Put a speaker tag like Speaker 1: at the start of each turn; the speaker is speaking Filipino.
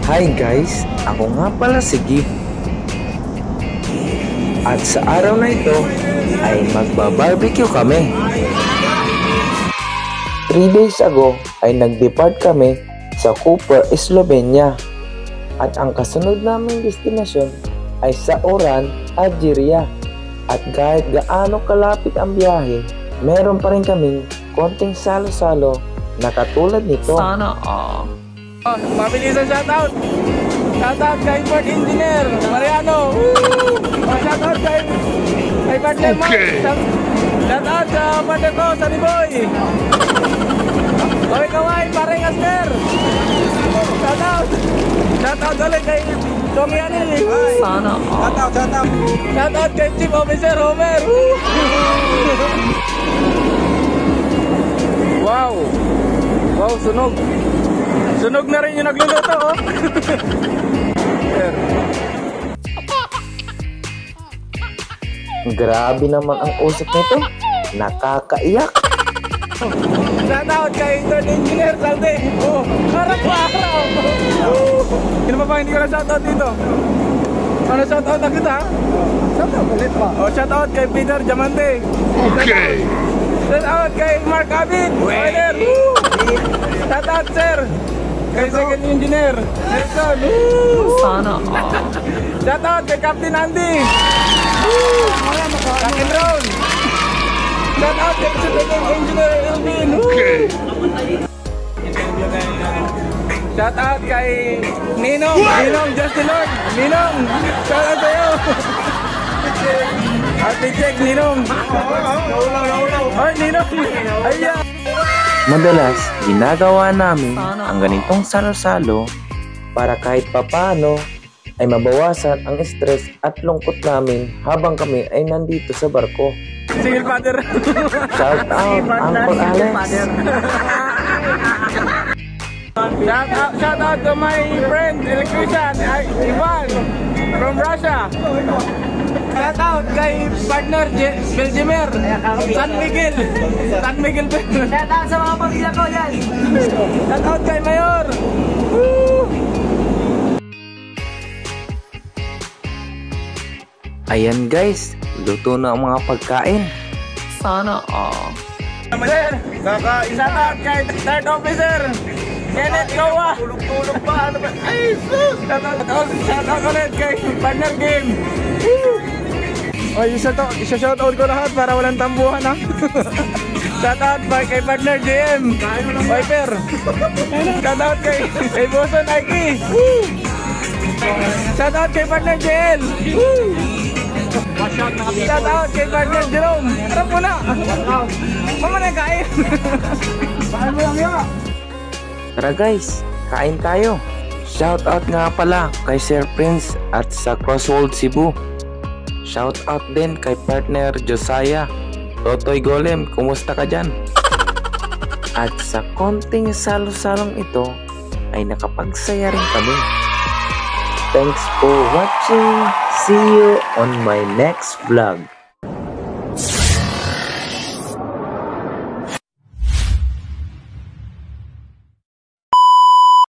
Speaker 1: Hi guys, ako nga pala si Gib. At sa araw na ito ay magba-barbecue kami. 3 days ago ay nag-depart kami sa Koper, Slovenia. At ang kasunod naming destinasyon ay sa Oran, Algeria. At kahit gaano kalapit ang biyahe, meron pa rin kaming konting salo-salo na katulad nito.
Speaker 2: Sana all.
Speaker 3: Mabilisan shoutout! Shoutout kay Import Engineer Mariano! Shoutout kay partner Mark! Shoutout sa partner ko, Sunny Boy! Kaway pareng Asper! Shoutout! Shoutout ulit kay Tommy Ani!
Speaker 2: Sana all.
Speaker 3: Shoutout kay Chief Officer Homer! Wow! Wow, sunog! Sunog na rin yung nagluluto, oh!
Speaker 1: Grabe naman ang usap nito. Nakakaiyak.
Speaker 3: Shoutout kay Third Engineer Salde! Oh! Harap pa! Sino pa hindi ko na shoutout dito? Ano shoutout na kita? Shoutout ulit pa. Oh, shoutout kay Peter Diamante. Okay! Shoutout kay Mark Abid! Weather! Shoutout sir! Kay Second Engineer Nelson!
Speaker 2: Sana all.
Speaker 3: Shoutout kay Captain Andy! Rock and roll! Shoutout kay Second Engineer Elvin! Shoutout kay Ninong! Ninong Justin Lord! Ninong! Shoutout sa'yo! Ate Check, Ninong! Ay, Ninong! Ayan!
Speaker 1: Madalas, ginagawa namin ang ganitong salo-salo para kahit papano ay mabawasan ang stress at lungkot namin habang kami ay nandito sa barko.
Speaker 3: Single father!
Speaker 1: Shout out, Uncle Alex!
Speaker 3: Shout out to my friend, electrician, Ivan, from Russia. Shout out kay partner, Belgimer, San Miguel. Shout out sa mga pamilya ko yan. Shout out kay Mayor.
Speaker 1: Ayan guys, luto na ang mga pagkain.
Speaker 2: Sana all.
Speaker 3: Shout out kay third officer, Kenneth Gawa. Tulog pa. Ano ba? Ay, sus! Shout out ulit kay partner game. O, isa-shout out ko lahat para walang tambuhan, ha? Shout out kay partner JM Viper. Shout out kay Boson Aiki. Shout out kay partner JL. Shout out kay partner Jerome. Harap mo na. Mama na kain. Kain mo lang yun.
Speaker 1: Tara guys, kain tayo. Shout out nga pala kay Sir Prince at sa Crossworld Cebu. Shout out din kay partner Josiah. Totoy Golem, kumusta ka dyan? At sa konting salo-salong ito ay nakapagsaya rin kami. Thanks for watching. See you on my next vlog.